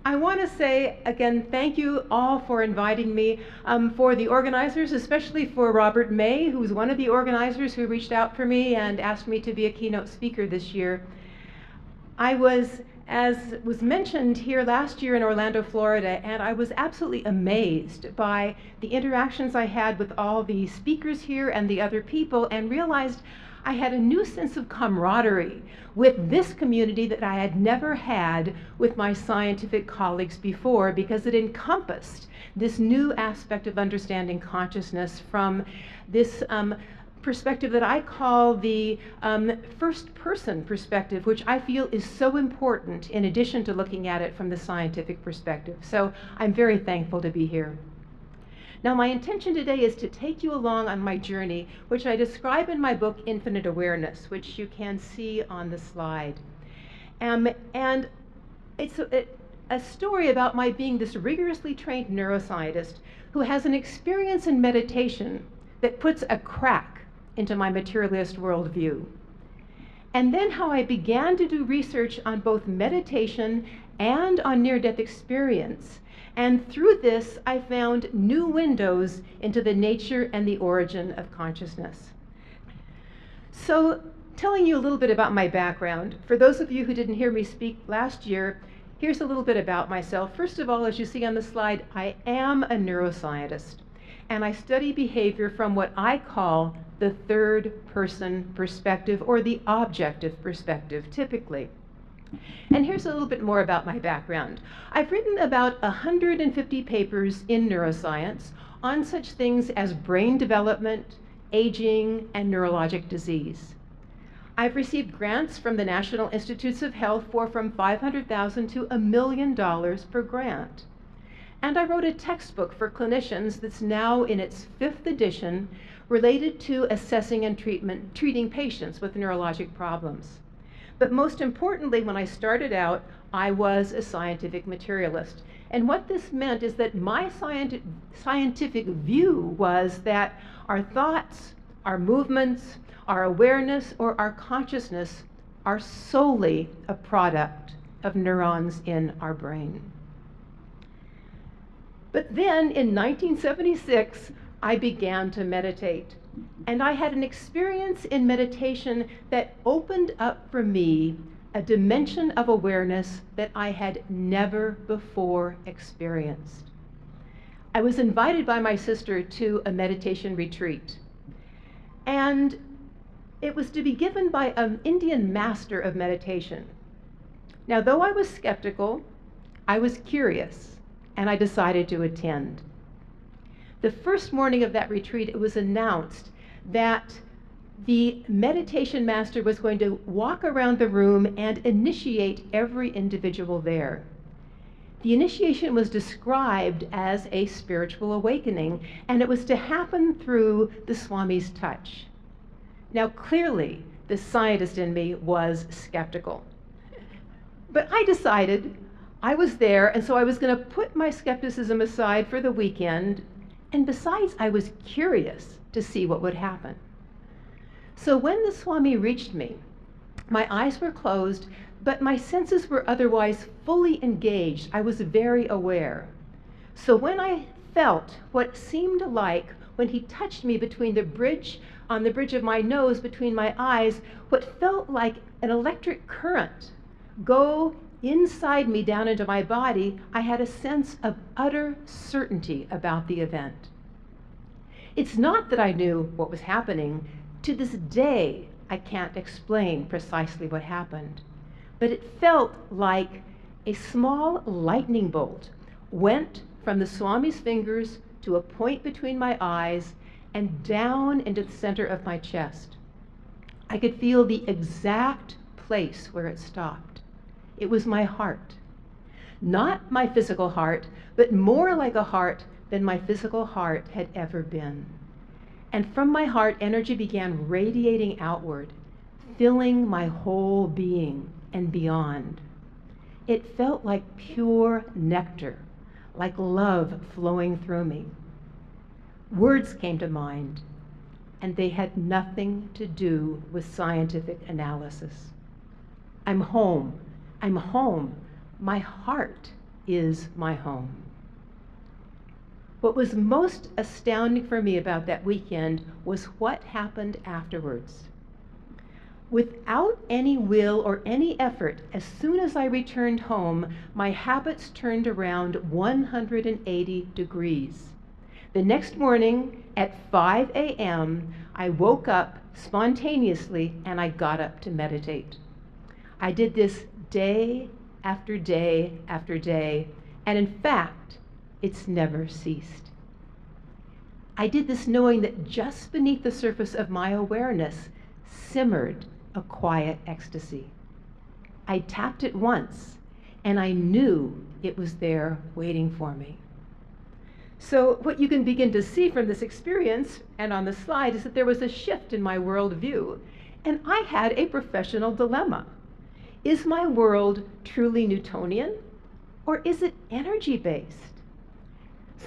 I want to say again, thank you all for inviting me. For the organizers, especially for Robert May, who's one of the organizers who reached out for me and asked me to be a keynote speaker this year. I was, as was mentioned, here last year in Orlando, Florida, and I was absolutely amazed by the interactions I had with all the speakers here and the other people, and realized I had a new sense of camaraderie with this community that I had never had with my scientific colleagues before, because it encompassed this new aspect of understanding consciousness from this perspective that I call the first person perspective, which I feel is so important in addition to looking at it from the scientific perspective. So I'm very thankful to be here. Now, my intention today is to take you along on my journey, which I describe in my book, Infinite Awareness, which you can see on the slide. And it's a story about my being this rigorously trained neuroscientist who has an experience in meditation that puts a crack into my materialist worldview. And then how I began to do research on both meditation and on near-death experience. And through this, I found new windows into the nature and the origin of consciousness. So, telling you a little bit about my background, for those of you who didn't hear me speak last year, here's a little bit about myself. First of all, as you see on the slide, I am a neuroscientist, and I study behavior from what I call the third person perspective, or the objective perspective, typically. And here's a little bit more about my background. I've written about 150 papers in neuroscience on such things as brain development, aging, and neurologic disease. I've received grants from the National Institutes of Health for from $500,000 to $1 million per grant. And I wrote a textbook for clinicians that's now in its 5th edition, related to assessing and treating patients with neurologic problems. But most importantly, when I started out, I was a scientific materialist. And what this meant is that my scientific view was that our thoughts, our movements, our awareness, or our consciousness are solely a product of neurons in our brain. But then in 1976, I began to meditate. And I had an experience in meditation that opened up for me a dimension of awareness that I had never before experienced. I was invited by my sister to a meditation retreat. And it was to be given by an Indian master of meditation. Now, though I was skeptical, I was curious, and I decided to attend. The first morning of that retreat, it was announced that the meditation master was going to walk around the room and initiate every individual there. The initiation was described as a spiritual awakening, and it was to happen through the Swami's touch. Now, clearly, the scientist in me was skeptical. But I decided I was there, and so I was going to put my skepticism aside for the weekend. And besides, I was curious to see what would happen. So when the Swami reached me, my eyes were closed, but my senses were otherwise fully engaged. I was very aware. So when I felt what seemed like, when he touched me on the bridge of my nose between my eyes, what felt like an electric current go inside me down into my body, I had a sense of utter certainty about the event. It's not that I knew what was happening. To this day, I can't explain precisely what happened. But it felt like a small lightning bolt went from the Swami's fingers to a point between my eyes and down into the center of my chest. I could feel the exact place where it stopped. It was my heart. Not my physical heart, but more like a heart than my physical heart had ever been. And from my heart, energy began radiating outward, filling my whole being and beyond. It felt like pure nectar, like love flowing through me. Words came to mind, and they had nothing to do with scientific analysis. I'm home. I'm home. My heart is my home. What was most astounding for me about that weekend was what happened afterwards. Without any will or any effort, as soon as I returned home, my habits turned around 180 degrees. The next morning at 5 a.m., I woke up spontaneously and I got up to meditate. I did this day after day after day, and in fact, it's never ceased. I did this knowing that just beneath the surface of my awareness simmered a quiet ecstasy. I tapped it once, and I knew it was there waiting for me. So what you can begin to see from this experience, and on the slide, is that there was a shift in my worldview, and I had a professional dilemma. Is my world truly Newtonian, or is it energy-based?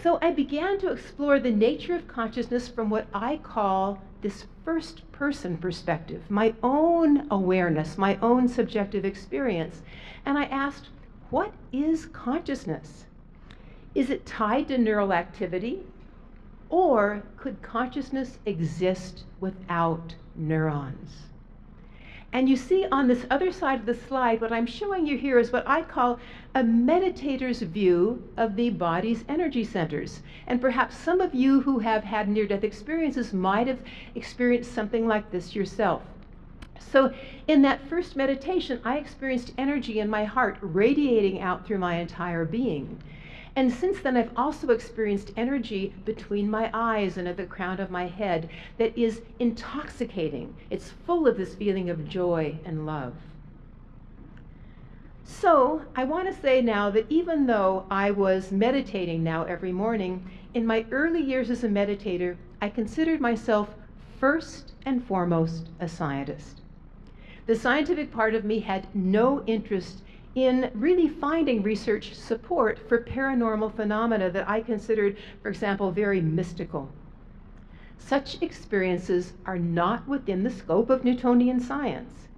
So I began to explore the nature of consciousness from what I call this first-person perspective, my own awareness, my own subjective experience. And I asked, what is consciousness? Is it tied to neural activity? Or could consciousness exist without neurons? And you see on this other side of the slide, what I'm showing you here is what I call a meditator's view of the body's energy centers. And perhaps some of you who have had near-death experiences might have experienced something like this yourself. So in that first meditation, I experienced energy in my heart radiating out through my entire being. And since then, I've also experienced energy between my eyes and at the crown of my head that is intoxicating. It's full of this feeling of joy and love. So I want to say now that even though I was meditating now every morning, in my early years as a meditator, I considered myself first and foremost a scientist. The scientific part of me had no interest in really finding research support for paranormal phenomena that I considered, for example, very mystical. Such experiences are not within the scope of Newtonian science,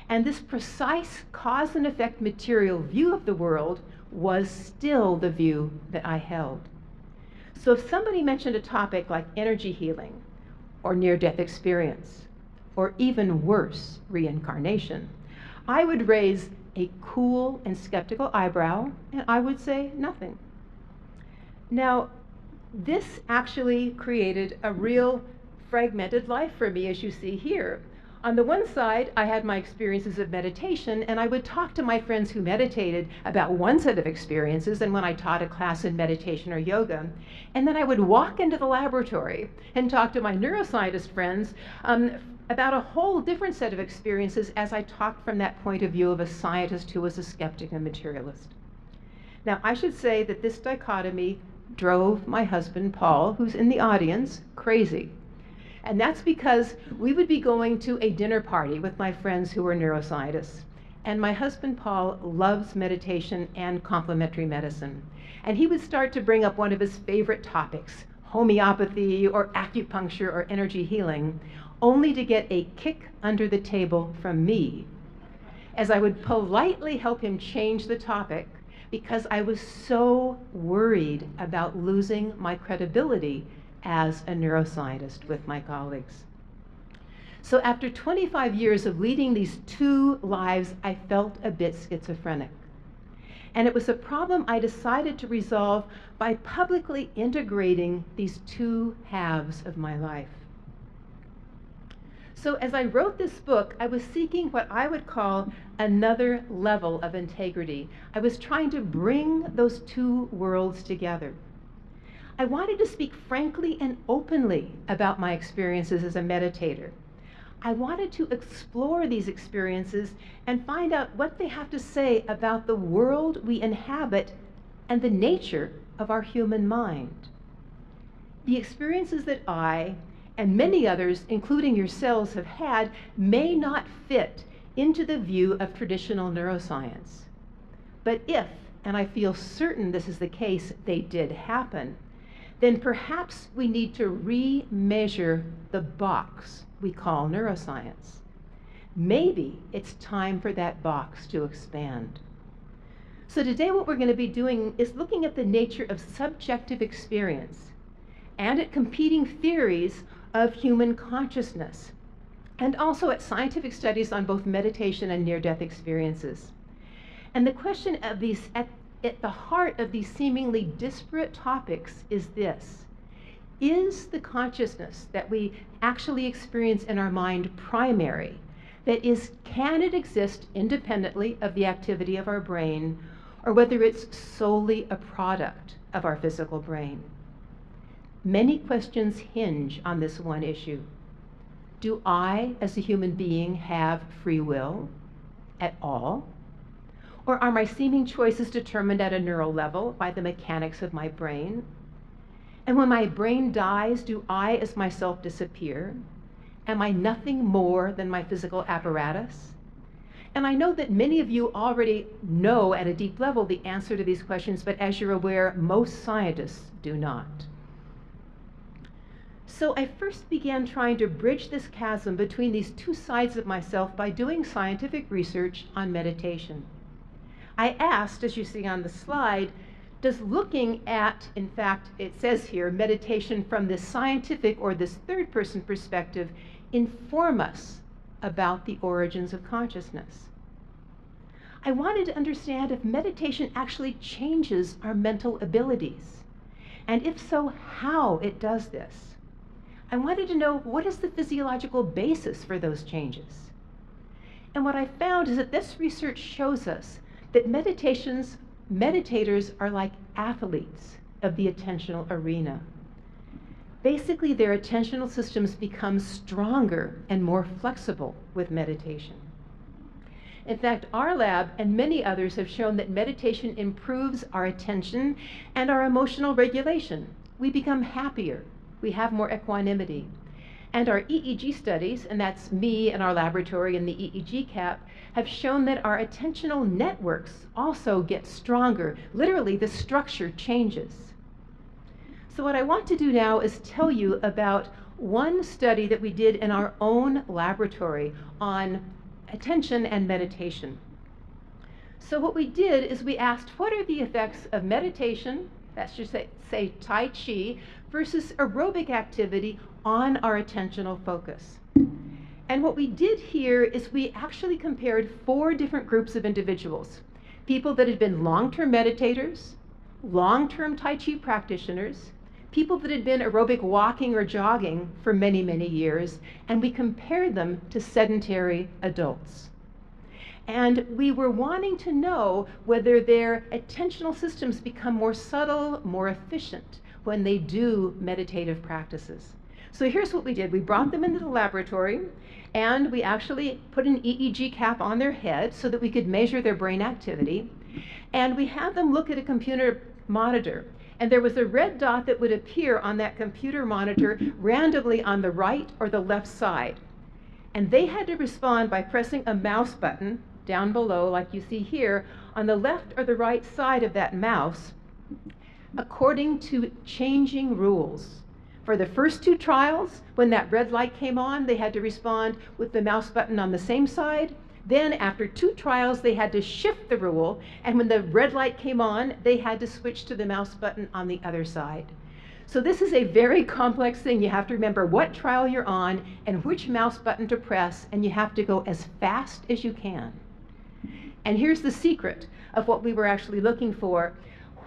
and this precise cause and effect material view of the world was still the view that I held. So if somebody mentioned a topic like energy healing, or near-death experience, or even worse, reincarnation, I would raise a cool and skeptical eyebrow, and I would say nothing. Now, this actually created a real fragmented life for me, as you see here. On the one side, I had my experiences of meditation, and I would talk to my friends who meditated about one set of experiences, and when I taught a class in meditation or yoga, and then I would walk into the laboratory and talk to my neuroscientist friends about a whole different set of experiences as I talked from that point of view of a scientist who was a skeptic and materialist. Now, I should say that this dichotomy drove my husband, Paul, who's in the audience, crazy. And that's because we would be going to a dinner party with my friends who were neuroscientists. And my husband, Paul, loves meditation and complementary medicine. And he would start to bring up one of his favorite topics, homeopathy or acupuncture or energy healing, only to get a kick under the table from me, as I would politely help him change the topic because I was so worried about losing my credibility as a neuroscientist with my colleagues. So after 25 years of leading these two lives, I felt a bit schizophrenic. And it was a problem I decided to resolve by publicly integrating these two halves of my life. So as I wrote this book, I was seeking what I would call another level of integrity. I was trying to bring those two worlds together. I wanted to speak frankly and openly about my experiences as a meditator. I wanted to explore these experiences and find out what they have to say about the world we inhabit and the nature of our human mind. The experiences that I and many others, including yourselves, have had may not fit into the view of traditional neuroscience. But if, and I feel certain this is the case, they did happen, then perhaps we need to re-measure the box we call neuroscience. Maybe it's time for that box to expand. So today what we're going to be doing is looking at the nature of subjective experience and at competing theories of human consciousness, and also at scientific studies on both meditation and near-death experiences. And the question of these, at the heart of these seemingly disparate topics is this: is the consciousness that we actually experience in our mind primary? That is, can it exist independently of the activity of our brain, or whether it's solely a product of our physical brain? Many questions hinge on this one issue. Do I, as a human being, have free will at all? Or are my seeming choices determined at a neural level by the mechanics of my brain? And when my brain dies, do I, as myself, disappear? Am I nothing more than my physical apparatus? And I know that many of you already know at a deep level the answer to these questions, but as you're aware, most scientists do not. So I first began trying to bridge this chasm between these two sides of myself by doing scientific research on meditation. I asked, as you see on the slide, does looking at, in fact, it says here, meditation from this scientific or this third-person perspective inform us about the origins of consciousness? I wanted to understand if meditation actually changes our mental abilities, and if so, how it does this. I wanted to know, what is the physiological basis for those changes? And what I found is that this research shows us that meditators are like athletes of the attentional arena. Basically, their attentional systems become stronger and more flexible with meditation. In fact, our lab and many others have shown that meditation improves our attention and our emotional regulation. We become happier. We have more equanimity. And our EEG studies, and that's me and our laboratory in the EEG cap, have shown that our attentional networks also get stronger. Literally, the structure changes. So what I want to do now is tell you about one study that we did in our own laboratory on attention and meditation. So what we did is we asked, what are the effects of meditation, that's just say Tai Chi, versus aerobic activity on our attentional focus? And what we did here is we actually compared 4 different groups of individuals. People that had been long-term meditators, long-term Tai Chi practitioners, people that had been aerobic walking or jogging for many, many years, and we compared them to sedentary adults. And we were wanting to know whether their attentional systems become more subtle, more efficient when they do meditative practices. So here's what we did. We brought them into the laboratory, and we actually put an EEG cap on their head so that we could measure their brain activity. And we had them look at a computer monitor. And there was a red dot that would appear on that computer monitor randomly on the right or the left side. And they had to respond by pressing a mouse button down below, like you see here, on the left or the right side of that mouse, according to changing rules. For the first 2 trials, when that red light came on, they had to respond with the mouse button on the same side. Then after 2 trials, they had to shift the rule, and when the red light came on, they had to switch to the mouse button on the other side. So this is a very complex thing. You have to remember what trial you're on and which mouse button to press, and you have to go as fast as you can. And here's the secret of what we were actually looking for.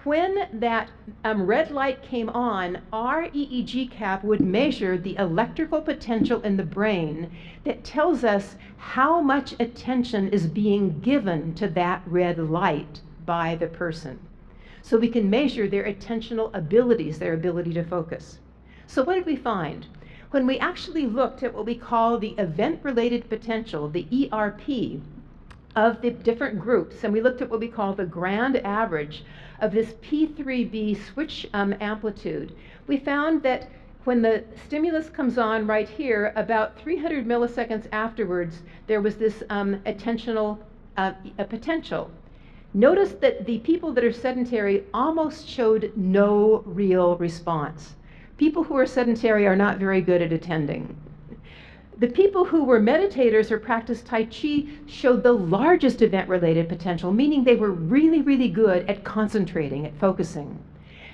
When that red light came on, our EEG cap would measure the electrical potential in the brain that tells us how much attention is being given to that red light by the person. So we can measure their attentional abilities, their ability to focus. So what did we find? When we actually looked at what we call the event-related potential, the ERP, of the different groups, and we looked at what we call the grand average of this P3B switch amplitude, we found that when the stimulus comes on right here, about 300 milliseconds afterwards, there was this attentional potential. Notice that the people that are sedentary almost showed no real response. People who are sedentary are not very good at attending. The people who were meditators or practiced Tai Chi showed the largest event-related potential, meaning they were really, really good at concentrating, at focusing.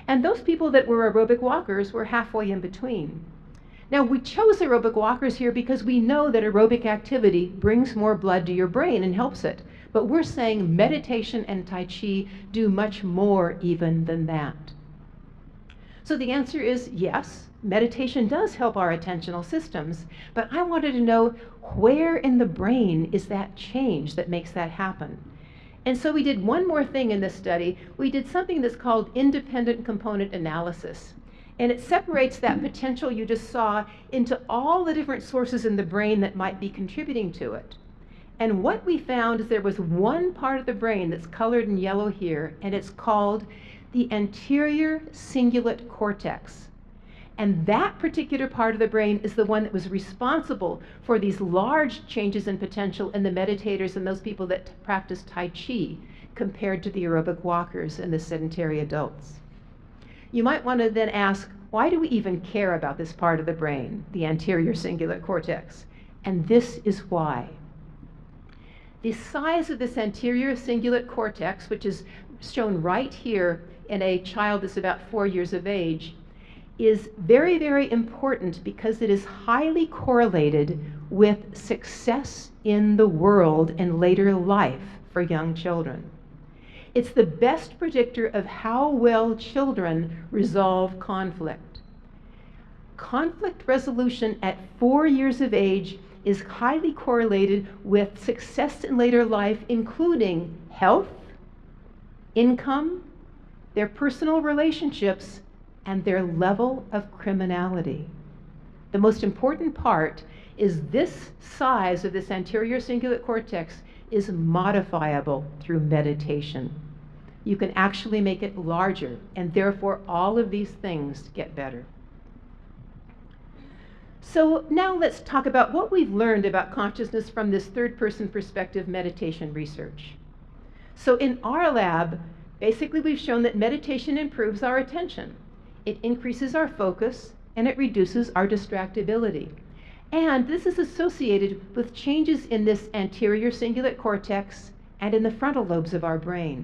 And those people that were aerobic walkers were halfway in between. Now, we chose aerobic walkers here because we know that aerobic activity brings more blood to your brain and helps it. But we're saying meditation and Tai Chi do much more even than that. So the answer is yes, meditation does help our attentional systems, but I wanted to know where in the brain is that change that makes that happen. And so we did one more thing in this study. We did something that's called independent component analysis. And it separates that potential you just saw into all the different sources in the brain that might be contributing to it. And what we found is there was one part of the brain that's colored in yellow here, and it's called the anterior cingulate cortex. And that particular part of the brain is the one that was responsible for these large changes in potential in the meditators and those people that practice Tai Chi compared to the aerobic walkers and the sedentary adults. You might want to then ask, why do we even care about this part of the brain, the anterior cingulate cortex? And this is why. The size of this anterior cingulate cortex, which is shown right here in a child that's about 4 years of age, is very, very important because it is highly correlated with success in the world and later life for young children. It's the best predictor of how well children resolve conflict. Conflict resolution at 4 years of age is highly correlated with success in later life, including health, income, their personal relationships, and their level of criminality. The most important part is this size of this anterior cingulate cortex is modifiable through meditation. You can actually make it larger, and therefore all of these things get better. So now let's talk about what we've learned about consciousness from this third-person perspective meditation research. So in our lab, basically we've shown that meditation improves our attention. It increases our focus, and it reduces our distractibility. And this is associated with changes in this anterior cingulate cortex and in the frontal lobes of our brain.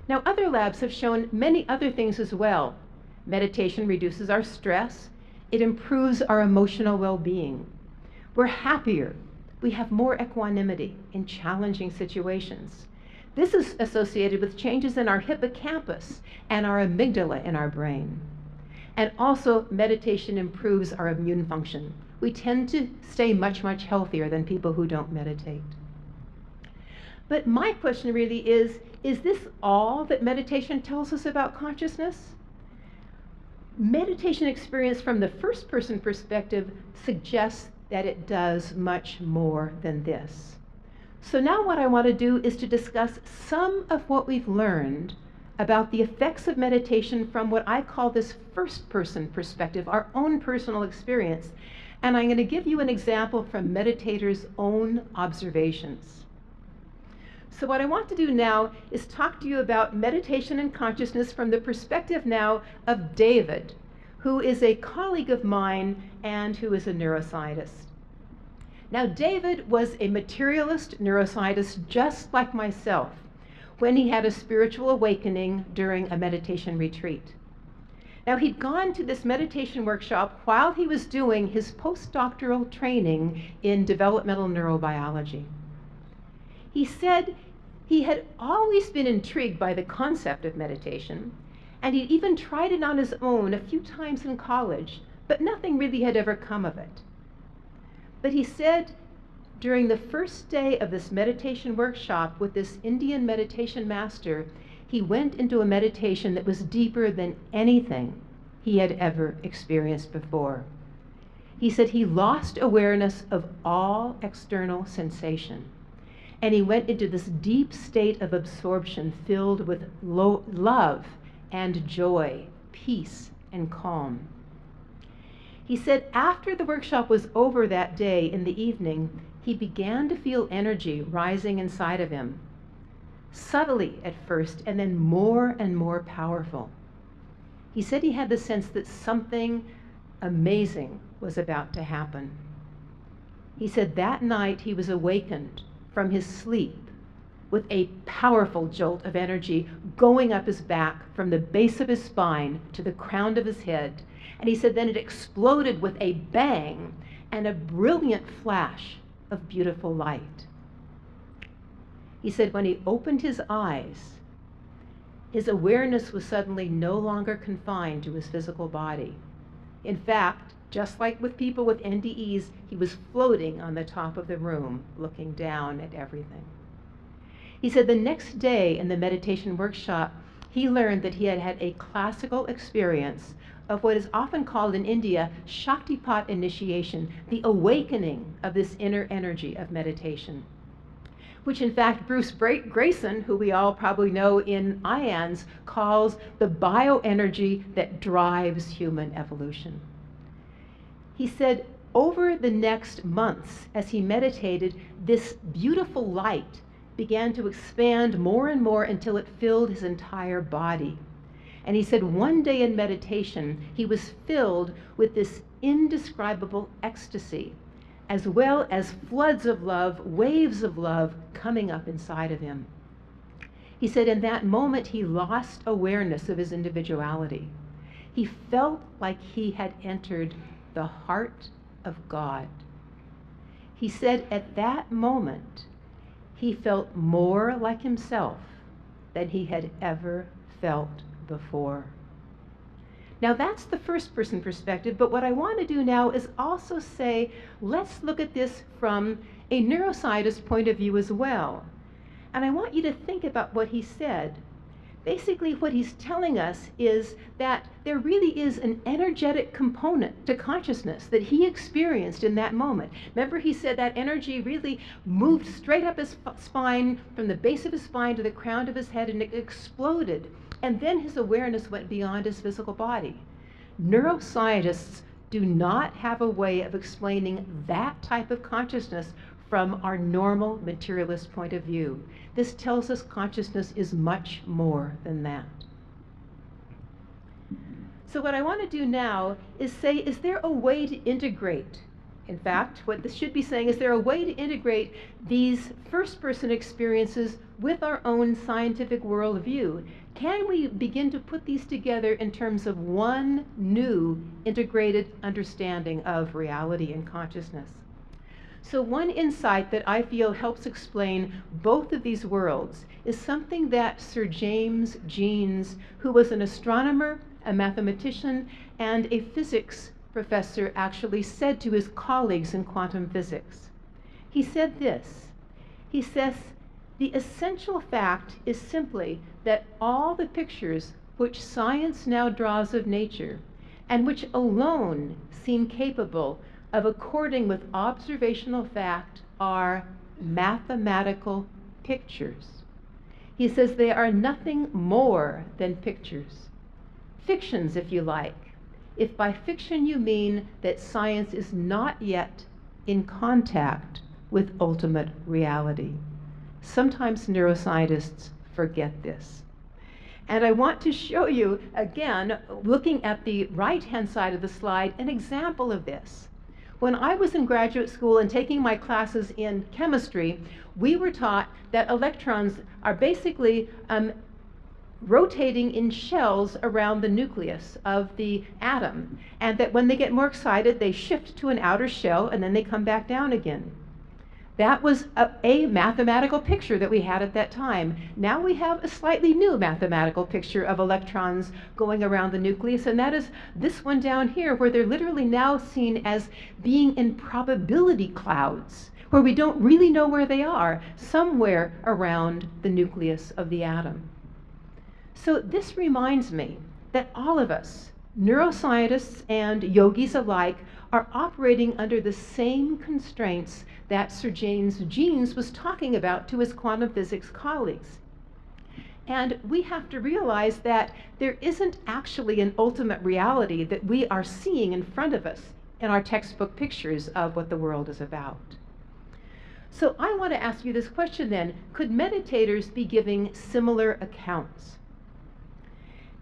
Now, other labs have shown many other things as well. Meditation reduces our stress. It improves our emotional well-being. We're happier. We have more equanimity in challenging situations. This is associated with changes in our hippocampus and our amygdala in our brain. And also, meditation improves our immune function. We tend to stay much, much healthier than people who don't meditate. But my question really is this all that meditation tells us about consciousness? Meditation experience from the first-person perspective suggests that it does much more than this. So now what I want to do is to discuss some of what we've learned about the effects of meditation from what I call this first-person perspective, our own personal experience. And I'm going to give you an example from meditators' own observations. So what I want to do now is talk to you about meditation and consciousness from the perspective now of David, who is a colleague of mine and who is a neuroscientist. Now, David was a materialist neuroscientist just like myself when he had a spiritual awakening during a meditation retreat. Now, he'd gone to this meditation workshop while he was doing his postdoctoral training in developmental neurobiology. He said he had always been intrigued by the concept of meditation, and he'd even tried it on his own a few times in college, but nothing really had ever come of it. But he said during the first day of this meditation workshop with this Indian meditation master, he went into a meditation that was deeper than anything he had ever experienced before. He said he lost awareness of all external sensation, and he went into this deep state of absorption filled with love and joy, peace and calm. He said after the workshop was over that day in the evening, he began to feel energy rising inside of him, subtly at first, and then more and more powerful. He said he had the sense that something amazing was about to happen. He said that night he was awakened from his sleep with a powerful jolt of energy going up his back from the base of his spine to the crown of his head. And he said then it exploded with a bang and a brilliant flash of beautiful light. He said when he opened his eyes, his awareness was suddenly no longer confined to his physical body. In fact, just like with people with NDEs, he was floating on the top of the room, looking down at everything. He said the next day in the meditation workshop, he learned that he had had a classical experience of what is often called in India Shaktipat initiation, the awakening of this inner energy of meditation, which in fact Bruce Grayson, who we all probably know in IANS, calls the bioenergy that drives human evolution. He said over the next months, as he meditated, this beautiful light began to expand more and more until it filled his entire body. And he said one day in meditation, he was filled with this indescribable ecstasy, as well as floods of love, waves of love coming up inside of him. He said in that moment he lost awareness of his individuality. He felt like he had entered the heart of God. He said at that moment he felt more like himself than he had ever felt before. Now that's the first person perspective, but what I want to do now is also say, let's look at this from a neuroscientist point of view as well. And I want you to think about what he said. Basically what he's telling us is that there really is an energetic component to consciousness that he experienced in that moment. Remember he said that energy really moved straight up his spine, from the base of his spine to the crown of his head, and it exploded. And then his awareness went beyond his physical body. Neuroscientists do not have a way of explaining that type of consciousness from our normal materialist point of view. This tells us consciousness is much more than that. So what I want to do now is say, is there a way to integrate? In fact, what this should be saying is there a way to integrate these first-person experiences with our own scientific worldview? Can we begin to put these together in terms of one new integrated understanding of reality and consciousness? So one insight that I feel helps explain both of these worlds is something that Sir James Jeans, who was an astronomer, a mathematician, and a physics professor, actually said to his colleagues in quantum physics. He said this. He says, the essential fact is simply that all the pictures which science now draws of nature, and which alone seem capable of according with observational fact, are mathematical pictures. He says they are nothing more than pictures. Fictions, if you like. If by fiction you mean that science is not yet in contact with ultimate reality. Sometimes neuroscientists forget this. And I want to show you, again, looking at the right-hand side of the slide, an example of this. When I was in graduate school and taking my classes in chemistry, we were taught that electrons are basically rotating in shells around the nucleus of the atom, and that when they get more excited, they shift to an outer shell and then they come back down again. That was a mathematical picture that we had at that time. Now we have a slightly new mathematical picture of electrons going around the nucleus, and that is this one down here, where they're literally now seen as being in probability clouds, where we don't really know where they are, somewhere around the nucleus of the atom. So this reminds me that all of us, neuroscientists and yogis alike, are operating under the same constraints that Sir James Jeans was talking about to his quantum physics colleagues. And we have to realize that there isn't actually an ultimate reality that we are seeing in front of us in our textbook pictures of what the world is about. So I want to ask you this question then, could meditators be giving similar accounts?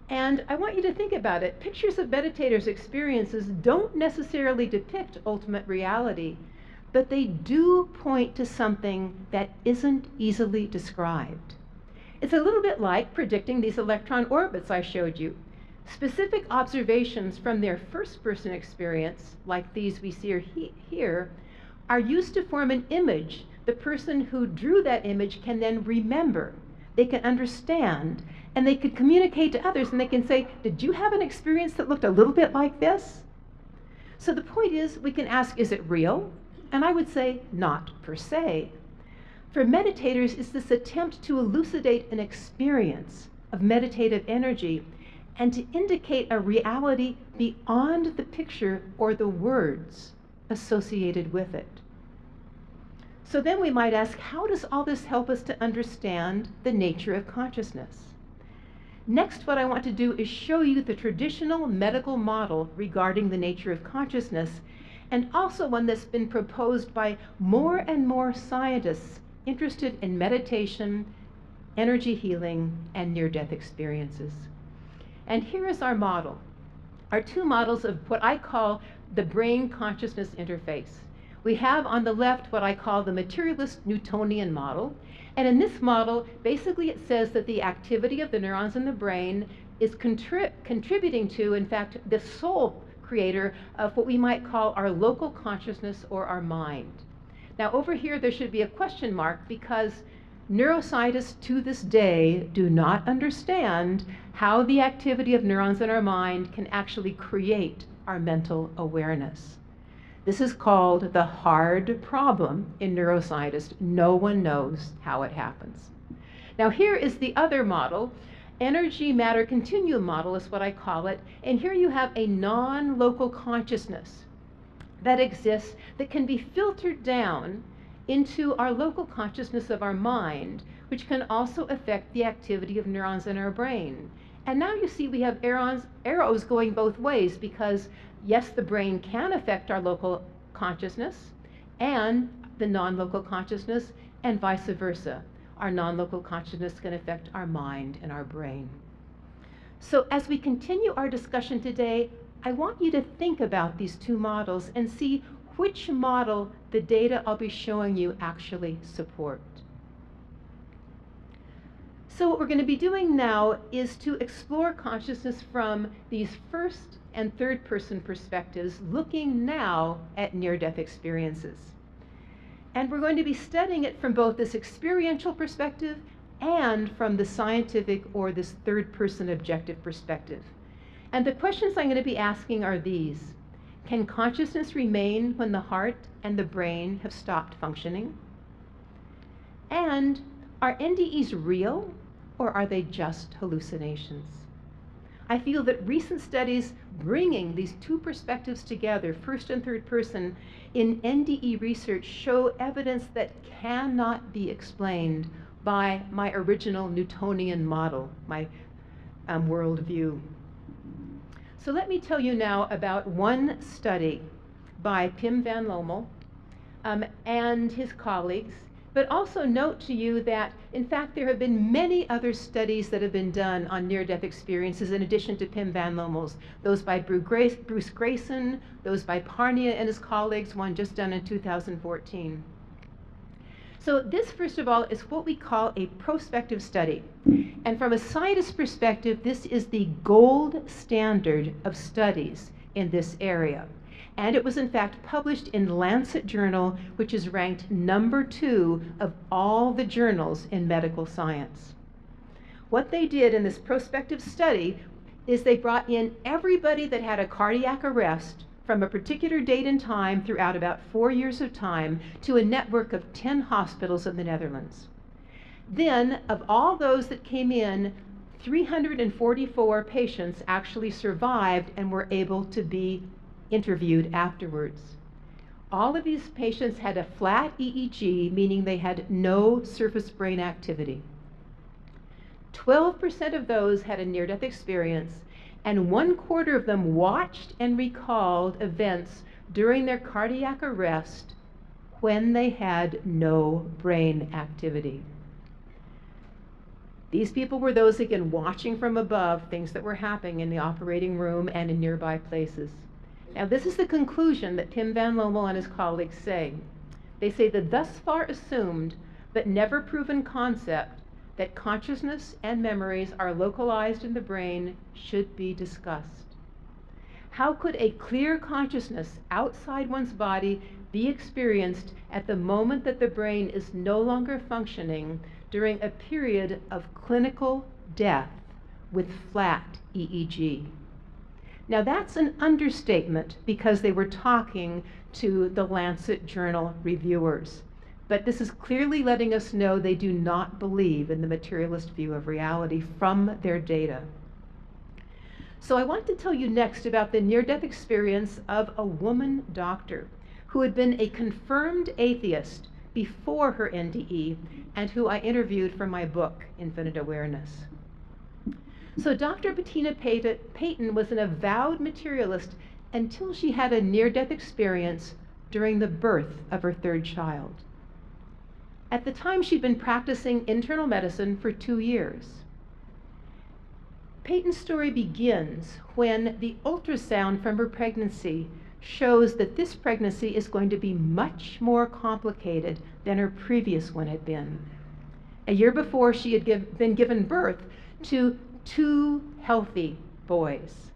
And I want you to think about it. Pictures of meditators' experiences don't necessarily depict ultimate reality, but they do point to something that isn't easily described. It's a little bit like predicting these electron orbits I showed you. Specific observations from their first-person experience, like these we see here, are used to form an image the person who drew that image can then remember. They can understand, and they can communicate to others, and they can say, did you have an experience that looked a little bit like this? So the point is, we can ask, is it real? And I would say, not per se. For meditators, it's this attempt to elucidate an experience of meditative energy and to indicate a reality beyond the picture or the words associated with it. So then we might ask, how does all this help us to understand the nature of consciousness? Next, what I want to do is show you the traditional medical model regarding the nature of consciousness, and also one that's been proposed by more and more scientists interested in meditation, energy healing, and near-death experiences. And here is our model, our two models of what I call the brain-consciousness interface. We have on the left what I call the materialist Newtonian model. And in this model, basically it says that the activity of the neurons in the brain is contributing to, in fact, the sole creator of what we might call our local consciousness or our mind. Now over here there should be a question mark because neuroscientists to this day do not understand how the activity of neurons in our mind can actually create our mental awareness. This is called the hard problem in neuroscientists. No one knows how it happens. Now here is the other model. Energy matter continuum model is what I call it. And here you have a non-local consciousness that exists that can be filtered down into our local consciousness of our mind, which can also affect the activity of neurons in our brain. And now you see we have arrows going both ways because yes, the brain can affect our local consciousness and the non-local consciousness, and vice versa. Our non-local consciousness can affect our mind and our brain. So as we continue our discussion today, I want you to think about these two models and see which model the data I'll be showing you actually support. So what we're going to be doing now is to explore consciousness from these first and third person perspectives, looking now at near-death experiences. And we're going to be studying it from both this experiential perspective and from the scientific or this third person objective perspective. And the questions I'm going to be asking are these. Can consciousness remain when the heart and the brain have stopped functioning? And are NDEs real, or are they just hallucinations? I feel that recent studies bringing these two perspectives together, first and third person, in NDE research show evidence that cannot be explained by my original Newtonian model, my worldview. So let me tell you now about one study by Pim van Lommel and his colleagues, but also note to you that, in fact, there have been many other studies that have been done on near-death experiences in addition to Pim van Lommel's. Those by Bruce Grayson, those by Parnia and his colleagues, one just done in 2014. So this, first of all, is what we call a prospective study. And from a scientist perspective, this is the gold standard of studies in this area. And it was in fact published in Lancet Journal, which is ranked number 2 of all the journals in medical science. What they did in this prospective study is they brought in everybody that had a cardiac arrest from a particular date and time throughout about 4 years of time to a network of 10 hospitals in the Netherlands. Then, of all those that came in, 344 patients actually survived and were able to be interviewed afterwards. All of these patients had a flat EEG, meaning they had no surface brain activity. 12% of those had a near-death experience, and 1/4 of them watched and recalled events during their cardiac arrest when they had no brain activity. These people were those, again, watching from above things that were happening in the operating room and in nearby places. Now, this is the conclusion that Pim van Lommel and his colleagues say. They say the thus far assumed but never proven concept that consciousness and memories are localized in the brain should be discussed. How could a clear consciousness outside one's body be experienced at the moment that the brain is no longer functioning during a period of clinical death with flat EEG? Now that's an understatement because they were talking to the Lancet Journal reviewers. But this is clearly letting us know they do not believe in the materialist view of reality from their data. So I want to tell you next about the near-death experience of a woman doctor who had been a confirmed atheist before her NDE and who I interviewed for my book, Infinite Awareness. So Dr. Bettina Payton was an avowed materialist until she had a near-death experience during the birth of her third child. At the time, she'd been practicing internal medicine for 2 years. Payton's story begins when the ultrasound from her pregnancy shows that this pregnancy is going to be much more complicated than her previous one had been. A year before, she had been given birth to 2 healthy boys.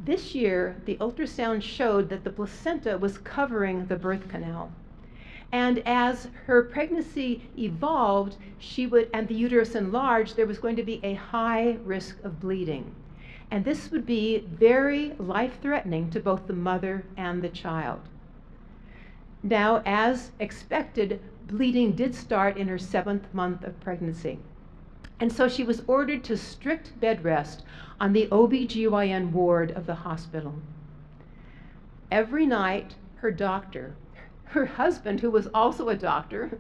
This year, the ultrasound showed that the placenta was covering the birth canal. And as her pregnancy evolved, and the uterus enlarged, there was going to be a high risk of bleeding. And this would be very life-threatening to both the mother and the child. Now, as expected, bleeding did start in her 7th month of pregnancy. And so she was ordered to strict bed rest on the OB/GYN ward of the hospital. Every night, her husband, who was also a doctor,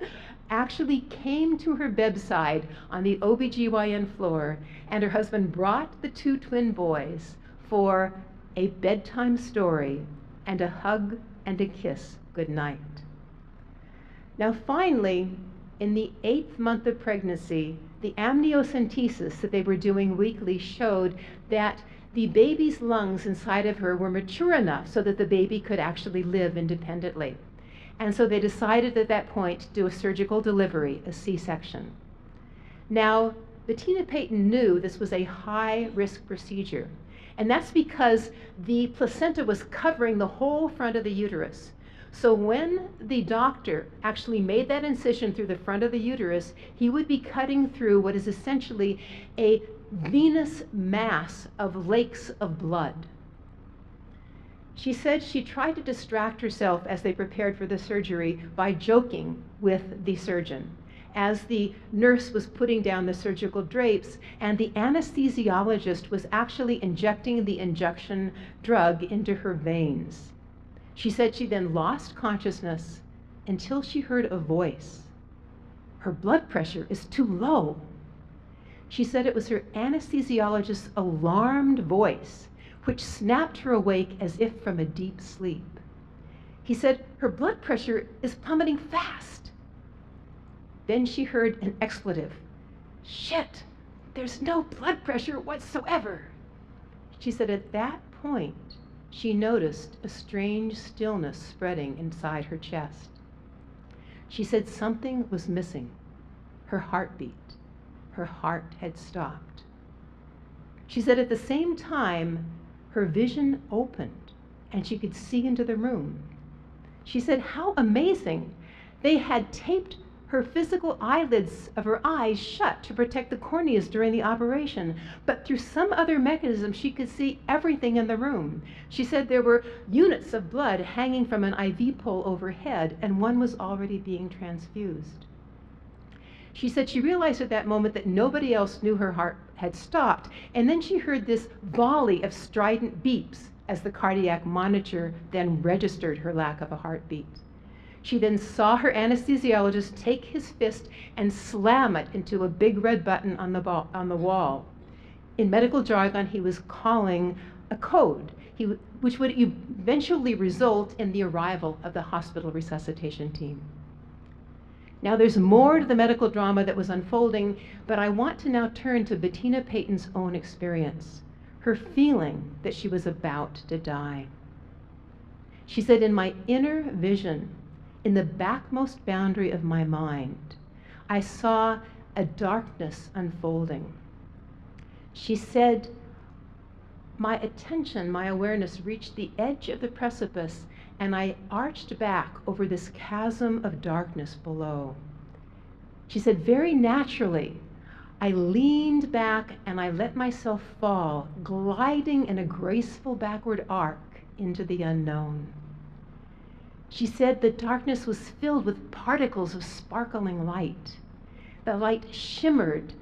actually came to her bedside on the OB/GYN floor, and her husband brought the 2 twin boys for a bedtime story and a hug and a kiss goodnight. Now finally, in the 8th month of pregnancy, the amniocentesis that they were doing weekly showed that the baby's lungs inside of her were mature enough so that the baby could actually live independently. And so they decided at that point to do a surgical delivery, a C-section. Now, Bettina Payton knew this was a high-risk procedure, and that's because the placenta was covering the whole front of the uterus. So when the doctor actually made that incision through the front of the uterus, he would be cutting through what is essentially a venous mass of lakes of blood. She said she tried to distract herself as they prepared for the surgery by joking with the surgeon as the nurse was putting down the surgical drapes and the anesthesiologist was actually injecting the injection drug into her veins. She said she then lost consciousness until she heard a voice. Her blood pressure is too low. She said it was her anesthesiologist's alarmed voice which snapped her awake as if from a deep sleep. He said her blood pressure is plummeting fast. Then she heard an expletive. Shit, there's no blood pressure whatsoever. She said at that point, she noticed a strange stillness spreading inside her chest. She said something was missing. Her heartbeat. Her heart had stopped. She said at the same time, her vision opened and she could see into the room. She said, how amazing. They had taped her physical eyelids of her eyes shut to protect the corneas during the operation, but through some other mechanism, she could see everything in the room. She said there were units of blood hanging from an IV pole overhead, and one was already being transfused. She said she realized at that moment that nobody else knew her heart had stopped, and then she heard this volley of strident beeps as the cardiac monitor then registered her lack of a heartbeat. She then saw her anesthesiologist take his fist and slam it into a big red button on the wall. In medical jargon, he was calling a code, which would eventually result in the arrival of the hospital resuscitation team. Now there's more to the medical drama that was unfolding, but I want to now turn to Bettina Payton's own experience, her feeling that she was about to die. She said, in my inner vision, in the backmost boundary of my mind, I saw a darkness unfolding. She said, my attention, my awareness reached the edge of the precipice, and I arched back over this chasm of darkness below. She said, very naturally, I leaned back and I let myself fall, gliding in a graceful backward arc into the unknown. She said the darkness was filled with particles of sparkling light. The light shimmered,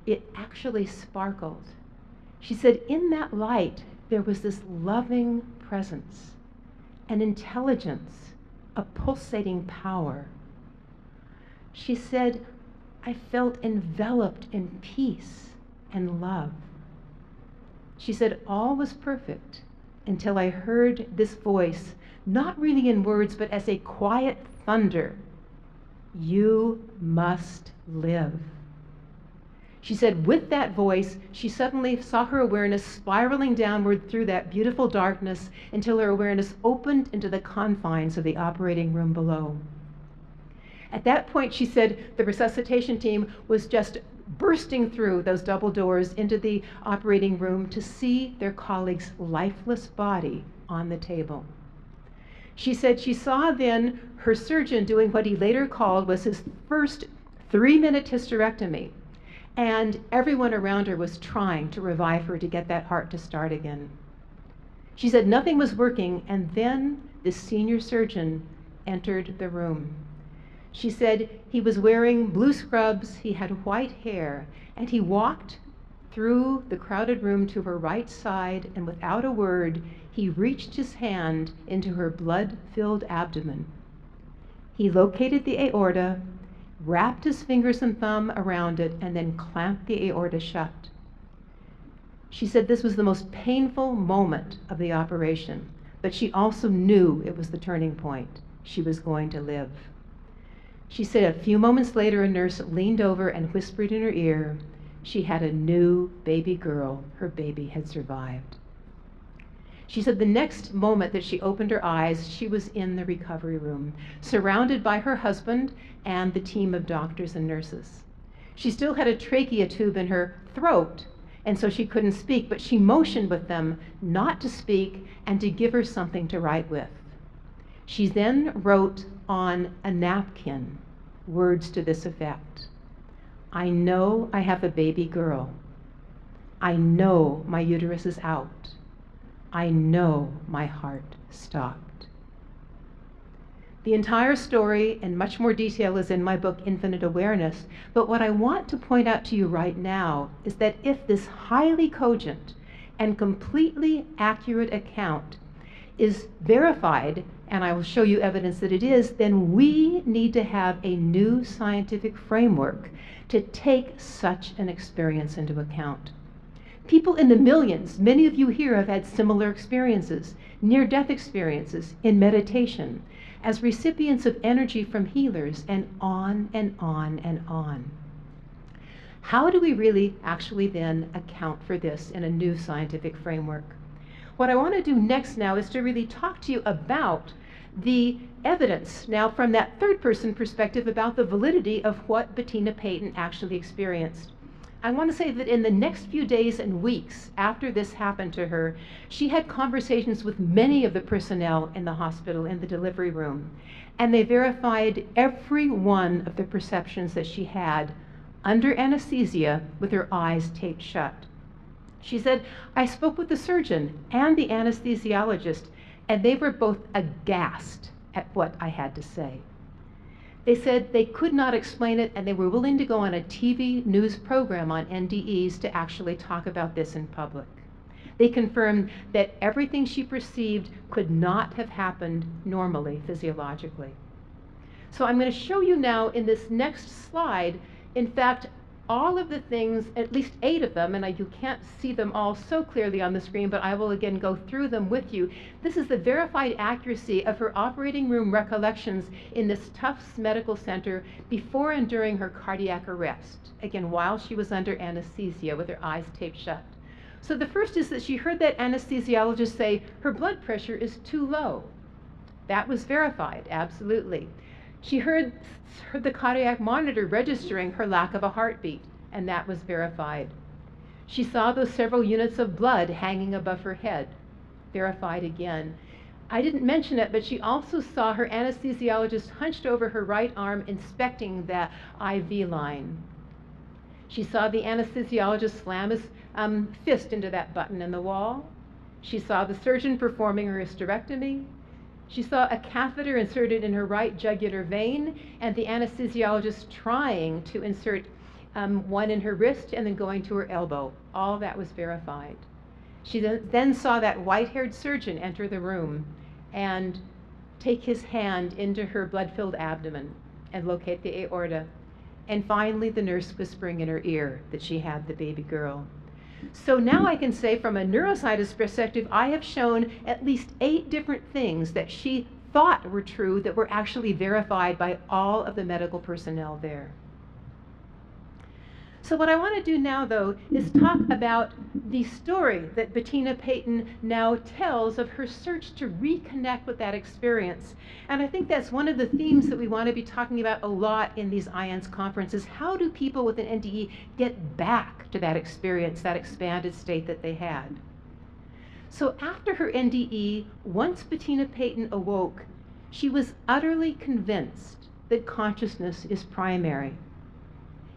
it actually sparkled. She said in that light there was this loving presence, an intelligence, a pulsating power. She said, I felt enveloped in peace and love. She said all was perfect until I heard this voice, not really in words, but as a quiet thunder. You must live. She said with that voice, she suddenly saw her awareness spiraling downward through that beautiful darkness until her awareness opened into the confines of the operating room below. At that point, she said the resuscitation team was just bursting through those double doors into the operating room to see their colleague's lifeless body on the table. She said she saw then her surgeon doing what he later called was his first 3-minute hysterectomy, and everyone around her was trying to revive her to get that heart to start again. She said nothing was working, and then the senior surgeon entered the room. She said he was wearing blue scrubs, he had white hair, and he walked through the crowded room to her right side, and without a word, he reached his hand into her blood-filled abdomen. He located the aorta, wrapped his fingers and thumb around it, and then clamped the aorta shut. She said this was the most painful moment of the operation, but she also knew it was the turning point. She was going to live. She said a few moments later, a nurse leaned over and whispered in her ear, she had a new baby girl. Her baby had survived. She said the next moment that she opened her eyes, she was in the recovery room, surrounded by her husband and the team of doctors and nurses. She still had a trachea tube in her throat, and so she couldn't speak, but she motioned with them not to speak and to give her something to write with. She then wrote on a napkin words to this effect. I know I have a baby girl. I know my uterus is out. I know my heart stopped. The entire story and much more detail is in my book, Infinite Awareness, but what I want to point out to you right now is that if this highly cogent and completely accurate account is verified, and I will show you evidence that it is, then we need to have a new scientific framework to take such an experience into account. People in the millions, many of you here have had similar experiences, near-death experiences in meditation, as recipients of energy from healers, and on and on and on. How do we really actually then account for this in a new scientific framework? What I want to do next now is to really talk to you about the evidence now from that third-person perspective about the validity of what Bettina Payton actually experienced. I want to say that in the next few days and weeks after this happened to her, she had conversations with many of the personnel in the hospital, in the delivery room, and they verified every one of the perceptions that she had under anesthesia with her eyes taped shut. She said, I spoke with the surgeon and the anesthesiologist, and they were both aghast at what I had to say. They said they could not explain it, and they were willing to go on a TV news program on NDEs to actually talk about this in public. They confirmed that everything she perceived could not have happened normally, physiologically. So I'm going to show you now in this next slide, in fact, all of the things, at least 8 of them, and you can't see them all so clearly on the screen, but I will again go through them with you. This is the verified accuracy of her operating room recollections in this Tufts Medical Center before and during her cardiac arrest, again, while she was under anesthesia with her eyes taped shut. So the first is that she heard that anesthesiologist say her blood pressure is too low. That was verified, absolutely. She heard the cardiac monitor registering her lack of a heartbeat, and that was verified. She saw those several units of blood hanging above her head, verified again. I didn't mention it, but she also saw her anesthesiologist hunched over her right arm inspecting the IV line. She saw the anesthesiologist slam his fist into that button in the wall. She saw the surgeon performing her hysterectomy. She saw a catheter inserted in her right jugular vein, and the anesthesiologist trying to insert one in her wrist and then going to her elbow. All that was verified. She then saw that white-haired surgeon enter the room and take his hand into her blood-filled abdomen and locate the aorta. And finally, the nurse whispering in her ear that she had the baby girl. So now I can say from a neuroscientist perspective, I have shown at least 8 different things that she thought were true that were actually verified by all of the medical personnel there. So what I want to do now, though, is talk about the story that Bettina Payton now tells of her search to reconnect with that experience. And I think that's one of the themes that we want to be talking about a lot in these IANS conferences. How do people with an NDE get back to that experience, that expanded state that they had? So after her NDE, once Bettina Payton awoke, she was utterly convinced that consciousness is primary.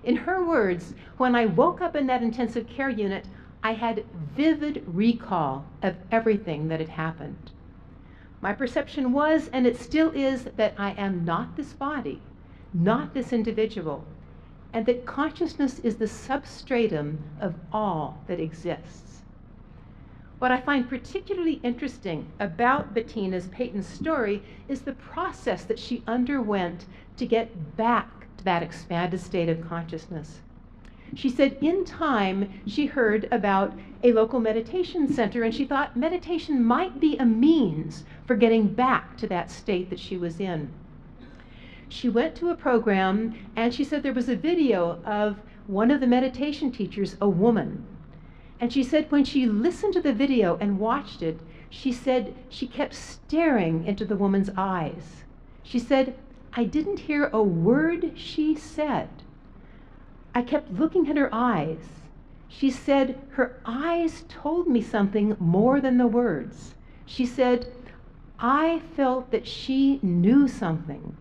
In her words, when I woke up in that intensive care unit, I had vivid recall of everything that had happened. My perception was, and it still is, that I am not this body, not this individual, and that consciousness is the substratum of all that exists. What I find particularly interesting about Bettina Payton's story is the process that she underwent to get back to that expanded state of consciousness. She said in time she heard about a local meditation center, and she thought meditation might be a means for getting back to that state that she was in. She went to a program, and she said there was a video of one of the meditation teachers, a woman. And she said when she listened to the video and watched it, she said she kept staring into the woman's eyes. She said, I didn't hear a word she said. I kept looking at her eyes. She said her eyes told me something more than the words. She said, I felt that she knew something.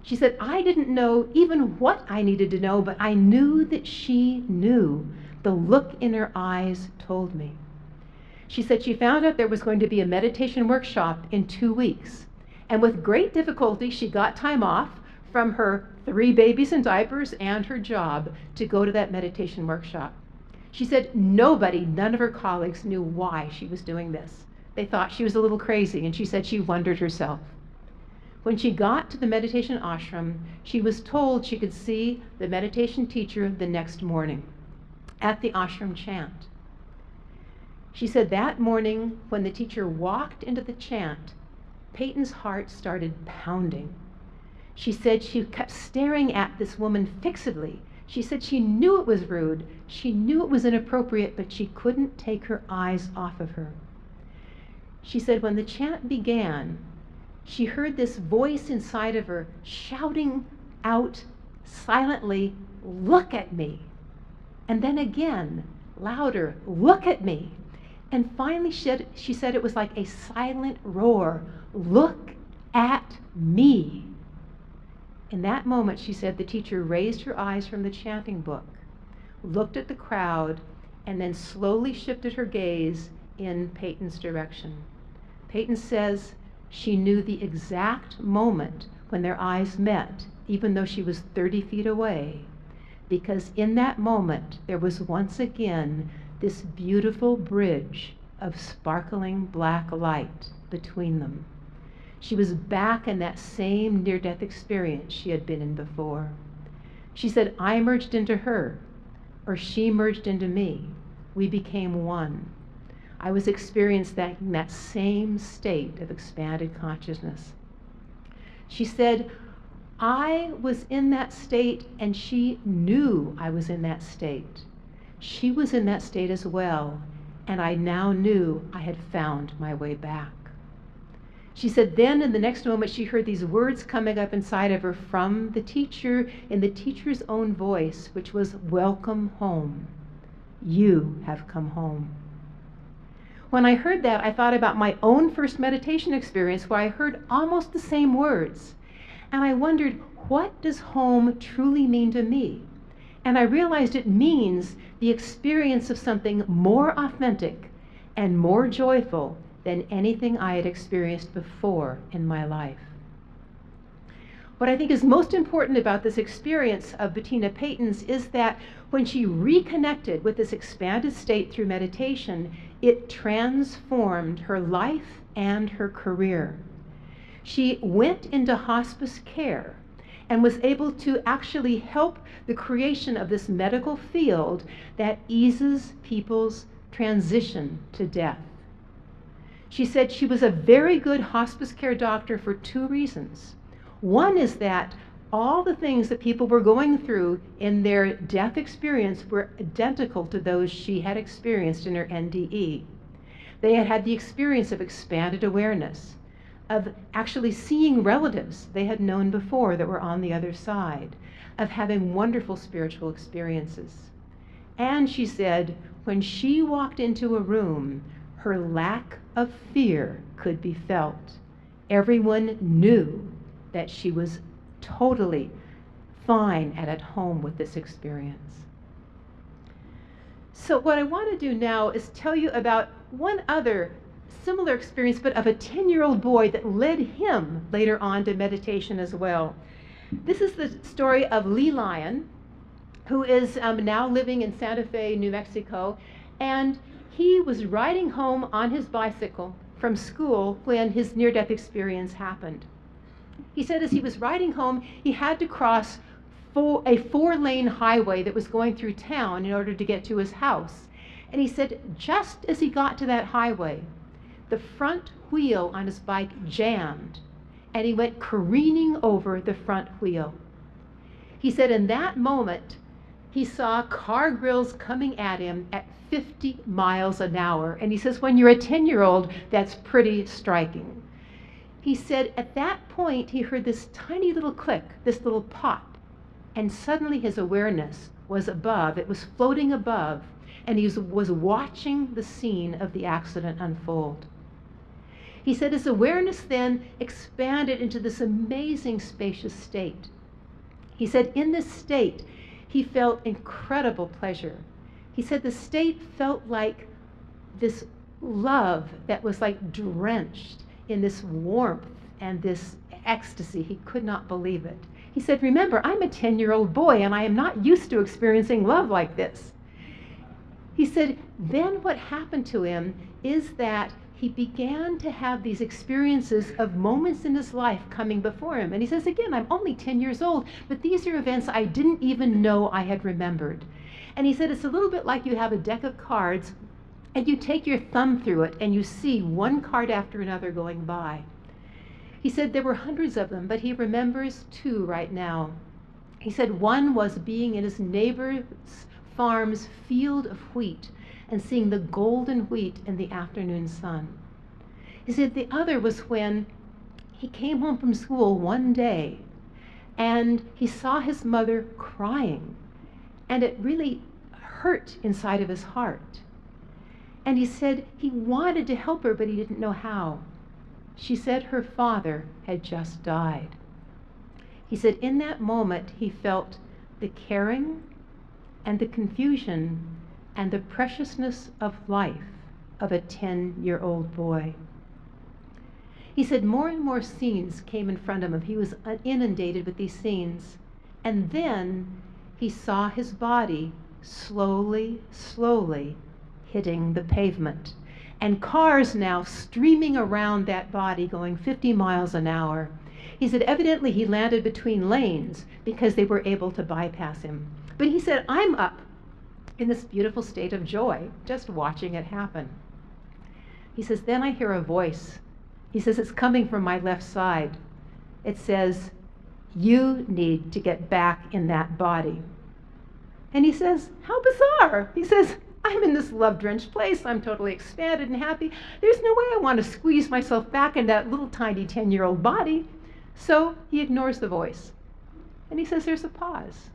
She said, I didn't know even what I needed to know, but I knew that she knew. The look in her eyes told me. She said she found out there was going to be a meditation workshop in 2 weeks. And with great difficulty, she got time off from her 3 babies in diapers and her job to go to that meditation workshop. She said none of her colleagues knew why she was doing this. They thought she was a little crazy, and she said she wondered herself. When she got to the meditation ashram, she was told she could see the meditation teacher the next morning at the ashram chant. She said that morning, when the teacher walked into the chant, Payton's heart started pounding. She said she kept staring at this woman fixedly. She said she knew it was rude, she knew it was inappropriate, but she couldn't take her eyes off of her. She said when the chant began, she heard this voice inside of her shouting out silently, look at me. And then again, louder, look at me. And finally she said it was like a silent roar, look at me. In that moment, she said, the teacher raised her eyes from the chanting book, looked at the crowd, and then slowly shifted her gaze in Payton's direction. Payton says she knew the exact moment when their eyes met, even though she was 30 feet away, because in that moment, there was once again this beautiful bridge of sparkling black light between them. She was back in that same near-death experience she had been in before. She said, I merged into her, or she merged into me. We became one. I was experiencing that same state of expanded consciousness. She said, I was in that state, and she knew I was in that state. She was in that state as well, and I now knew I had found my way back. She said then in the next moment she heard these words coming up inside of her from the teacher in the teacher's own voice, which was, "Welcome home. You have come home." When I heard that, I thought about my own first meditation experience where I heard almost the same words. And I wondered, what does home truly mean to me? And I realized it means the experience of something more authentic and more joyful than anything I had experienced before in my life. What I think is most important about this experience of Bettina Payton's is that when she reconnected with this expanded state through meditation, it transformed her life and her career. She went into hospice care and was able to actually help the creation of this medical field that eases people's transition to death. She said she was a very good hospice care doctor for two reasons. One is that all the things that people were going through in their death experience were identical to those she had experienced in her NDE. They had had the experience of expanded awareness, of actually seeing relatives they had known before that were on the other side, of having wonderful spiritual experiences. And she said, when she walked into a room, her lack of fear could be felt. Everyone knew that she was totally fine and at home with this experience. So what I want to do now is tell you about one other similar experience, but of a 10-year-old boy that led him later on to meditation as well. This is the story of Lee Lyon, who is now living in Santa Fe, New Mexico, and he was riding home on his bicycle from school when his near-death experience happened. He said as he was riding home, he had to cross a 4-lane highway that was going through town in order to get to his house. And he said just as he got to that highway, the front wheel on his bike jammed, and he went careening over the front wheel. He said in that moment, he saw car grills coming at him at 50 miles an hour. And he says, when you're a 10-year-old, that's pretty striking. He said at that point, he heard this tiny little click, this little pop, and suddenly his awareness was above. It was floating above, and he was watching the scene of the accident unfold. He said his awareness then expanded into this amazing spacious state. He said in this state, he felt incredible pleasure. He said the state felt like this love that was like drenched in this warmth and this ecstasy. He could not believe it. He said, remember, I'm a 10-year-old boy and I am not used to experiencing love like this. He said, then what happened to him is that he began to have these experiences of moments in his life coming before him. And he says, again, I'm only 10 years old, but these are events I didn't even know I had remembered. And he said, it's a little bit like you have a deck of cards and you take your thumb through it and you see one card after another going by. He said there were hundreds of them, but he remembers 2 right now. He said one was being in his neighbor's farm's field of wheat and seeing the golden wheat in the afternoon sun. He said the other was when he came home from school one day and he saw his mother crying, and it really hurt inside of his heart. And he said he wanted to help her, but he didn't know how. She said her father had just died. He said in that moment he felt the caring and the confusion and the preciousness of life of a 10-year-old boy. He said more and more scenes came in front of him. He was inundated with these scenes. And then he saw his body slowly, slowly hitting the pavement. And cars now streaming around that body going 50 miles an hour. He said evidently he landed between lanes because they were able to bypass him. But he said, I'm up in this beautiful state of joy, just watching it happen. He says, then I hear a voice. He says, it's coming from my left side. It says, you need to get back in that body. And he says, how bizarre. He says, I'm in this love-drenched place. I'm totally expanded and happy. There's no way I want to squeeze myself back in that little tiny 10-year-old body. So he ignores the voice. And he says there's a pause.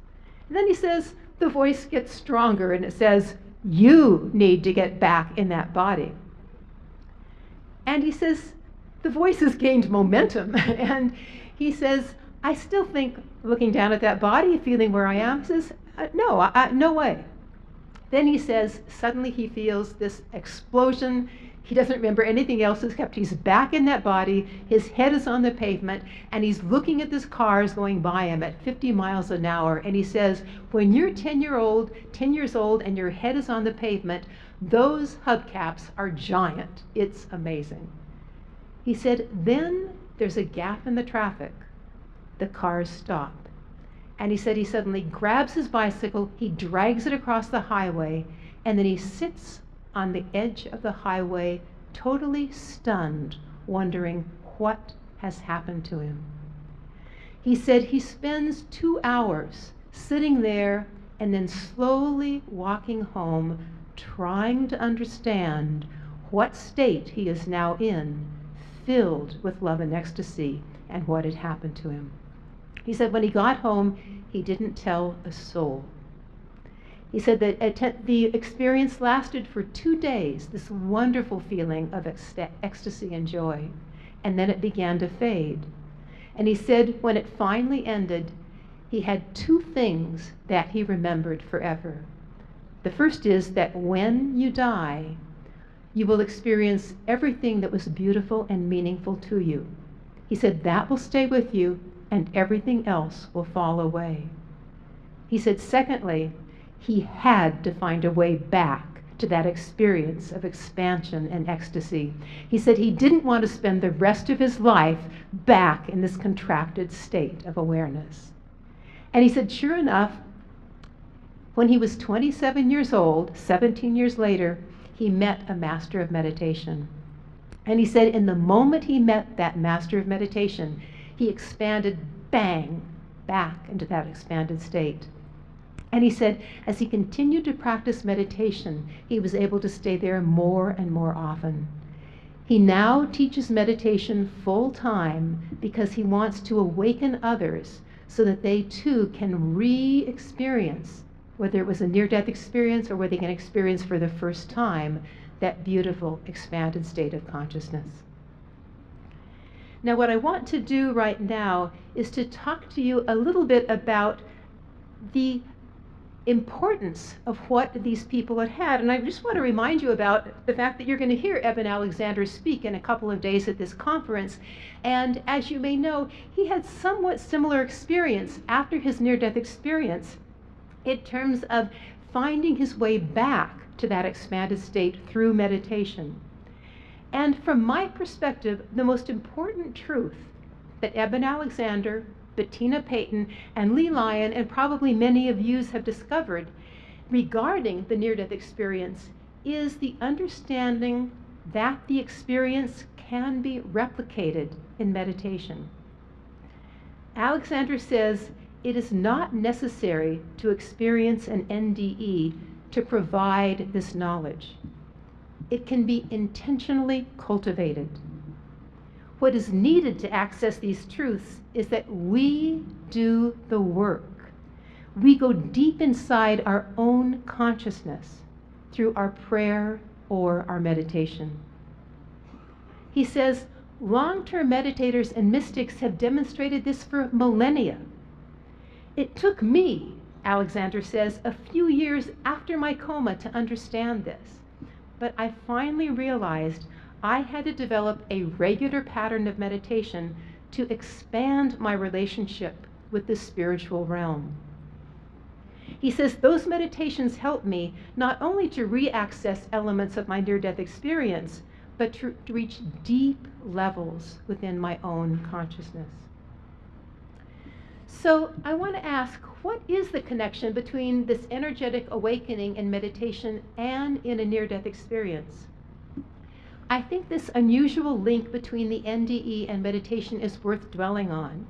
And then he says the voice gets stronger and it says, you need to get back in that body. And he says the voice has gained momentum. And he says, I still think, looking down at that body, feeling where I am, he says, no way. Then he says, suddenly he feels this explosion. He doesn't remember anything else except he's back in that body, his head is on the pavement, and he's looking at this cars going by him at 50 miles an hour. And he says, when you're 10 years old, and your head is on the pavement, those hubcaps are giant. It's amazing. He said, then there's a gap in the traffic. The cars stop. And he said he suddenly grabs his bicycle, he drags it across the highway, and then he sits on the edge of the highway, totally stunned, wondering what has happened to him. He said he spends 2 hours sitting there and then slowly walking home, trying to understand what state he is now in, filled with love and ecstasy, and what had happened to him. He said when he got home, he didn't tell a soul. He said that the experience lasted for 2 days, this wonderful feeling of ecstasy and joy, and then it began to fade. And he said when it finally ended, he had 2 things that he remembered forever. The first is that when you die, you will experience everything that was beautiful and meaningful to you. He said that will stay with you, and everything else will fall away. He said, secondly, he had to find a way back to that experience of expansion and ecstasy. He said he didn't want to spend the rest of his life back in this contracted state of awareness. And he said, sure enough, when he was 27 years old, 17 years later, he met a master of meditation. And he said in the moment he met that master of meditation, he expanded, bang, back into that expanded state. And he said, as he continued to practice meditation, he was able to stay there more and more often. He now teaches meditation full time because he wants to awaken others so that they too can re-experience, whether it was a near-death experience or whether they can experience for the first time, that beautiful expanded state of consciousness. Now, what I want to do right now is to talk to you a little bit about the importance of what these people had had. And I just want to remind you about the fact that you're going to hear Eben Alexander speak in a couple of days at this conference. And as you may know, he had somewhat similar experience after his near-death experience in terms of finding his way back to that expanded state through meditation. And from my perspective, the most important truth that Eben Alexander, Bettina Payton, and Lee Lyon, and probably many of you have discovered regarding the near-death experience is the understanding that the experience can be replicated in meditation. Alexander says it is not necessary to experience an NDE to provide this knowledge. It can be intentionally cultivated. What is needed to access these truths is that we do the work. We go deep inside our own consciousness through our prayer or our meditation. He says, long-term meditators and mystics have demonstrated this for millennia. It took me, Alexander says, a few years after my coma to understand this. But I finally realized I had to develop a regular pattern of meditation to expand my relationship with the spiritual realm. He says those meditations helped me not only to re-access elements of my near-death experience, but to reach deep levels within my own consciousness. So I want to ask, what is the connection between this energetic awakening in meditation and in a near-death experience? I think this unusual link between the NDE and meditation is worth dwelling on.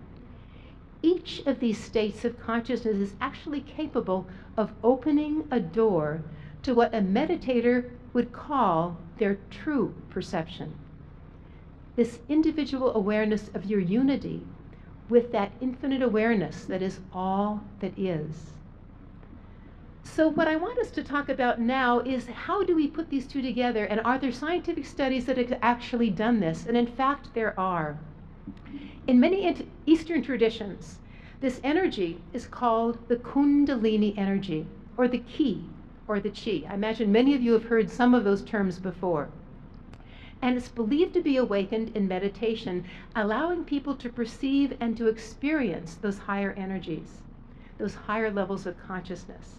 Each of these states of consciousness is actually capable of opening a door to what a meditator would call their true perception. This individual awareness of your unity with that infinite awareness that is all that is. So what I want us to talk about now is how do we put these two together, and are there scientific studies that have actually done this? And in fact, there are. In many Eastern traditions, this energy is called the Kundalini energy, or the Ki, or the Chi. I imagine many of you have heard some of those terms before. And it's believed to be awakened in meditation, allowing people to perceive and to experience those higher energies, those higher levels of consciousness.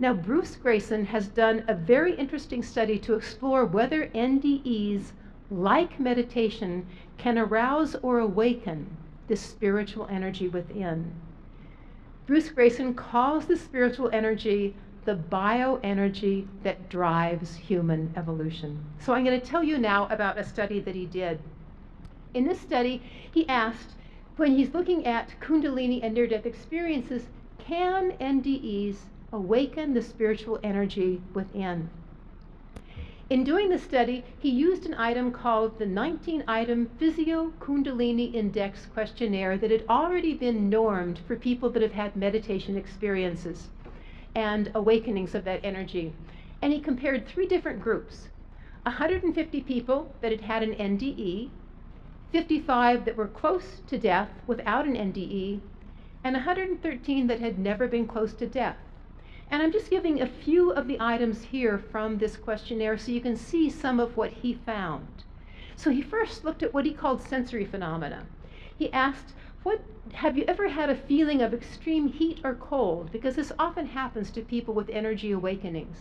Now, Bruce Grayson has done a very interesting study to explore whether NDEs, like meditation, can arouse or awaken this spiritual energy within. Bruce Grayson calls the spiritual energy the bioenergy that drives human evolution. So I'm going to tell you now about a study that he did. In this study, he asked, when he's looking at Kundalini and near-death experiences, can NDEs awaken the spiritual energy within? In doing the study, he used an item called the 19-item Physio-Kundalini Index questionnaire that had already been normed for people that have had meditation experiences and awakenings of that energy. And he compared 3 different groups: 150 people that had had an NDE, 55 that were close to death without an NDE, and 113 that had never been close to death. And I'm just giving a few of the items here from this questionnaire so you can see some of what he found. So he first looked at what he called sensory phenomena. He asked, have you ever had a feeling of extreme heat or cold? Because this often happens to people with energy awakenings.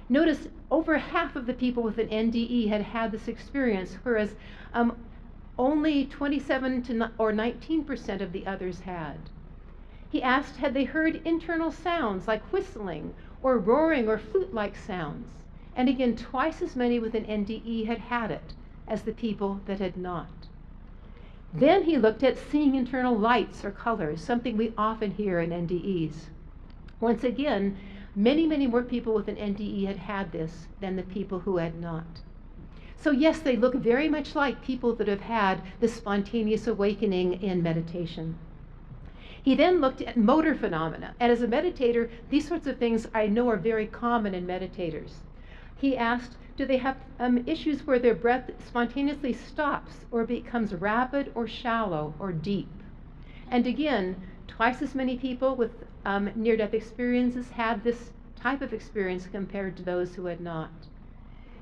Notice over half of the people with an NDE had had this experience, whereas only 27 or 19% of the others had. He asked, had they heard internal sounds like whistling or roaring or flute-like sounds? And again, twice as many with an NDE had had it as the people that had not. Then he looked at seeing internal lights or colors, something we often hear in NDEs. Once again, many, many more people with an NDE had had this than the people who had not. So yes, they look very much like people that have had this spontaneous awakening in meditation. He then looked at motor phenomena, and as a meditator, these sorts of things I know are very common in meditators. He asked, do they have issues where their breath spontaneously stops or becomes rapid or shallow or deep? And again, twice as many people with near-death experiences had this type of experience compared to those who had not.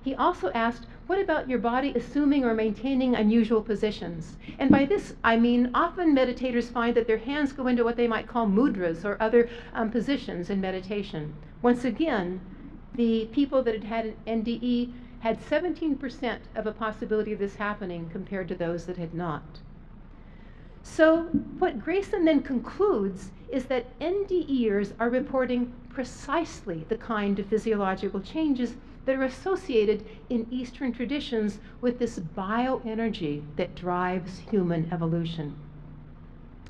He also asked, what about your body assuming or maintaining unusual positions? And by this, I mean often meditators find that their hands go into what they might call mudras or other positions in meditation. Once again, the people that had had an NDE had 17% of a possibility of this happening compared to those that had not. So what Grayson then concludes is that NDEers are reporting precisely the kind of physiological changes that are associated in Eastern traditions with this bioenergy that drives human evolution.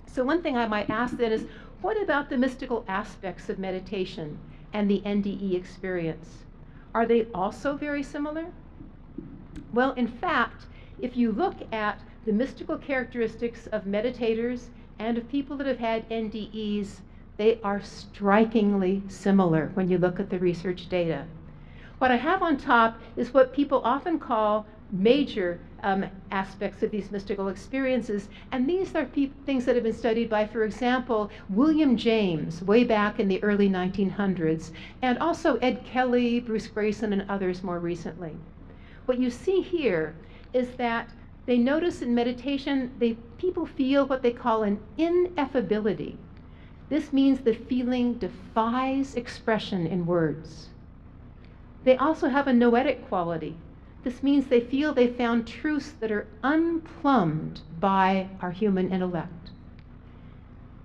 So one thing I might ask then is, what about the mystical aspects of meditation and the NDE experience? Are they also very similar? Well, in fact, if you look at the mystical characteristics of meditators and of people that have had NDEs, they are strikingly similar when you look at the research data. What I have on top is what people often call major aspects of these mystical experiences, and these are things that have been studied by, for example, William James way back in the early 1900s, and also Ed Kelly, Bruce Grayson, and others more recently. What you see here is that they notice in meditation, people feel what they call an ineffability. This means the feeling defies expression in words. They also have a noetic quality. This means they feel they found truths that are unplumbed by our human intellect.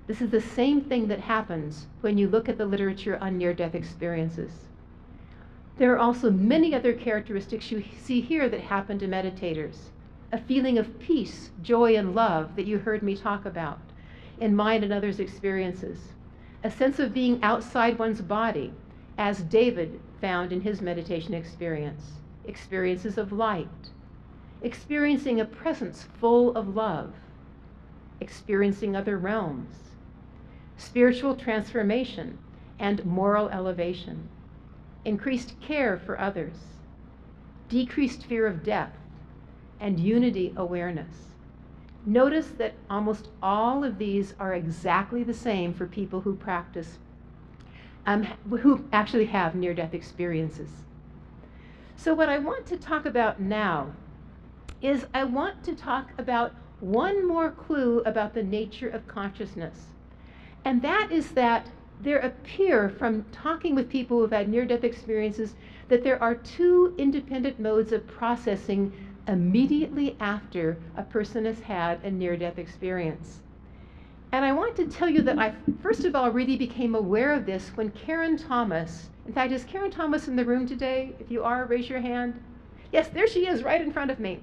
This is the same thing that happens when you look at the literature on near-death experiences. There are also many other characteristics you see here that happen to meditators. A feeling of peace, joy, and love that you heard me talk about in mine and others' experiences. A sense of being outside one's body, as David found in his meditation experience, experiences of light, experiencing a presence full of love, experiencing other realms, spiritual transformation and moral elevation, increased care for others, decreased fear of death, and unity awareness. Notice that almost all of these are exactly the same for people who practice, who actually have near-death experiences. So what I want to talk about now is I want to talk about one more clue about the nature of consciousness. And that is that there appear, from talking with people who have had near-death experiences, that there are two independent modes of processing immediately after a person has had a near-death experience. And I want to tell you that I, first of all, really became aware of this when Karen Thomas, in fact, is Karen Thomas in the room today? If you are, raise your hand. Yes, there she is, right in front of me.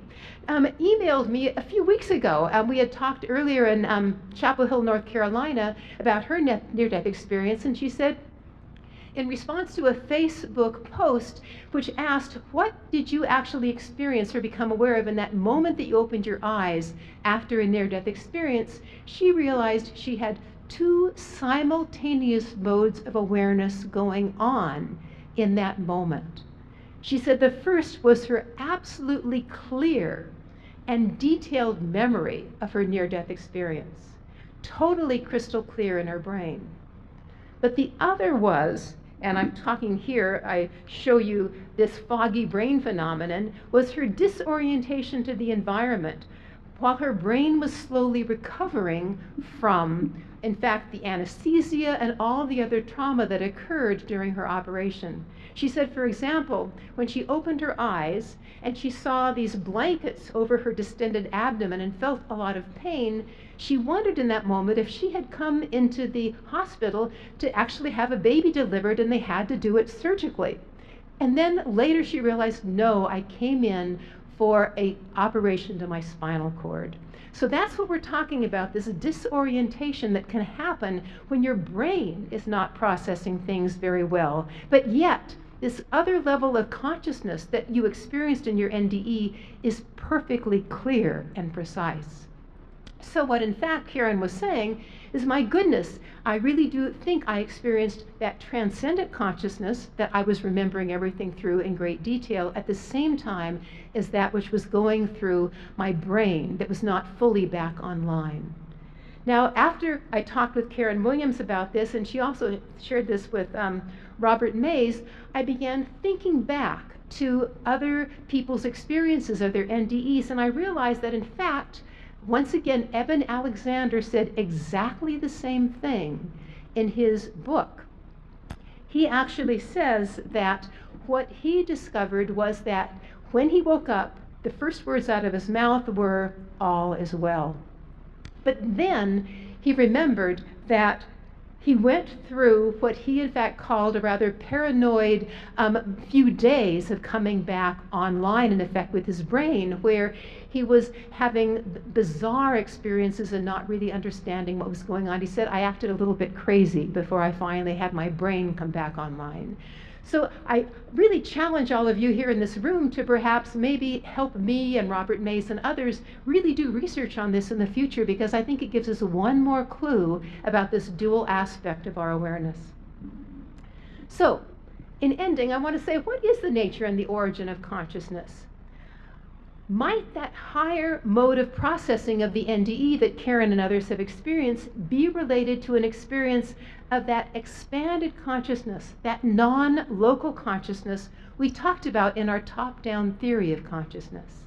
Emailed me a few weeks ago. We had talked earlier in Chapel Hill, North Carolina, about her near-death experience, and she said, in response to a Facebook post which asked, what did you actually experience or become aware of in that moment that you opened your eyes after a near-death experience? She realized she had two simultaneous modes of awareness going on in that moment. She said the first was her absolutely clear and detailed memory of her near-death experience, totally crystal clear in her brain. But the other was, and I'm talking here, I show you this foggy brain phenomenon, was her disorientation to the environment while her brain was slowly recovering from, in fact, the anesthesia and all the other trauma that occurred during her operation. She said, for example, when she opened her eyes and she saw these blankets over her distended abdomen and felt a lot of pain, she wondered in that moment if she had come into the hospital to actually have a baby delivered and they had to do it surgically. And then later she realized, no, I came in for an operation to my spinal cord. So that's what we're talking about, this disorientation that can happen when your brain is not processing things very well. But yet, this other level of consciousness that you experienced in your NDE is perfectly clear and precise. So what in fact Karen was saying is, my goodness, I really do think I experienced that transcendent consciousness that I was remembering everything through in great detail at the same time as that which was going through my brain that was not fully back online. Now, after I talked with Karen Williams about this, and she also shared this with Robert Mays, I began thinking back to other people's experiences of their NDEs, and I realized that in fact, once again, Eben Alexander said exactly the same thing in his book. He actually says that what he discovered was that when he woke up, the first words out of his mouth were, "All is well." But then he remembered that he went through what he in fact called a rather paranoid few days of coming back online, in effect, with his brain, where he was having bizarre experiences and not really understanding what was going on. He said, I acted a little bit crazy before I finally had my brain come back online. So I really challenge all of you here in this room to perhaps maybe help me and Robert Mays and others really do research on this in the future, because I think it gives us one more clue about this dual aspect of our awareness. So, in ending, I want to say, what is the nature and the origin of consciousness? Might that higher mode of processing of the NDE that Karen and others have experienced be related to an experience of that expanded consciousness, that non-local consciousness we talked about in our top-down theory of consciousness?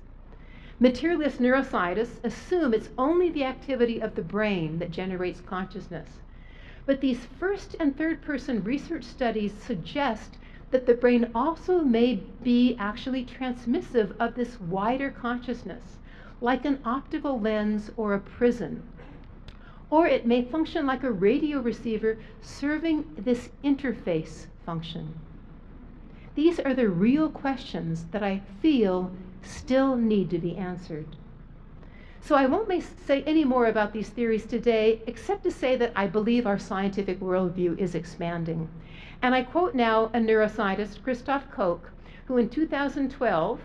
Materialist neuroscientists assume it's only the activity of the brain that generates consciousness. But these first and third person research studies suggest that the brain also may be actually transmissive of this wider consciousness, like an optical lens or a prism. Or it may function like a radio receiver serving this interface function. These are the real questions that I feel still need to be answered. So I won't say any more about these theories today, except to say that I believe our scientific worldview is expanding. And I quote now a neuroscientist, Christoph Koch, who in 2012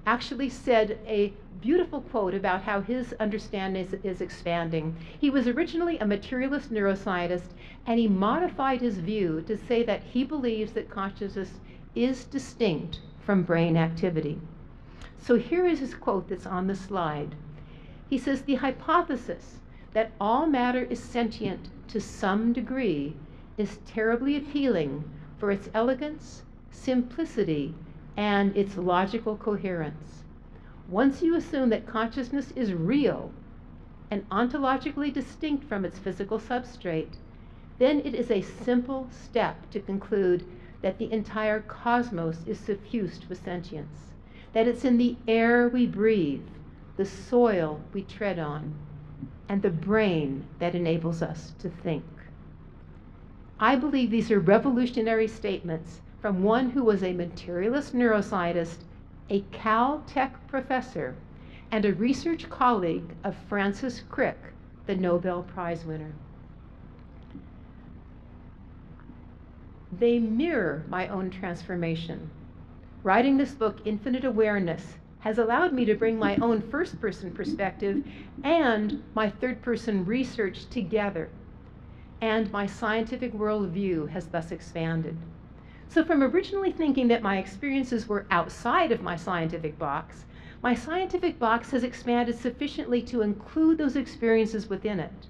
actually said a beautiful quote about how his understanding is expanding. He was originally a materialist neuroscientist, and he modified his view to say that he believes that consciousness is distinct from brain activity. So here is his quote that's on the slide. He says, "The hypothesis that all matter is sentient to some degree is terribly appealing for its elegance, simplicity, and its logical coherence. Once you assume that consciousness is real and ontologically distinct from its physical substrate, then it is a simple step to conclude that the entire cosmos is suffused with sentience, that it's in the air we breathe, the soil we tread on, and the brain that enables us to think." I believe these are revolutionary statements from one who was a materialist neuroscientist, a Caltech professor, and a research colleague of Francis Crick, the Nobel Prize winner. They mirror my own transformation. Writing this book, Infinite Awareness, has allowed me to bring my own first-person perspective and my third-person research together, and my scientific worldview has thus expanded. So from originally thinking that my experiences were outside of my scientific box has expanded sufficiently to include those experiences within it.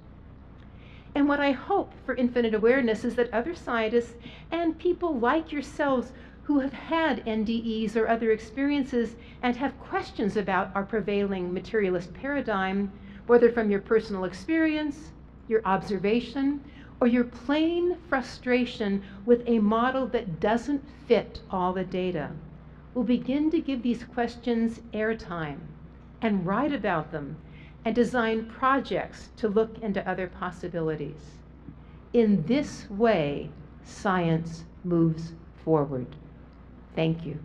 And what I hope for Infinite Awareness is that other scientists and people like yourselves who have had NDEs or other experiences and have questions about our prevailing materialist paradigm, whether from your personal experience, your observation, or your plain frustration with a model that doesn't fit all the data, will begin to give these questions airtime and write about them and design projects to look into other possibilities. In this way, science moves forward. Thank you.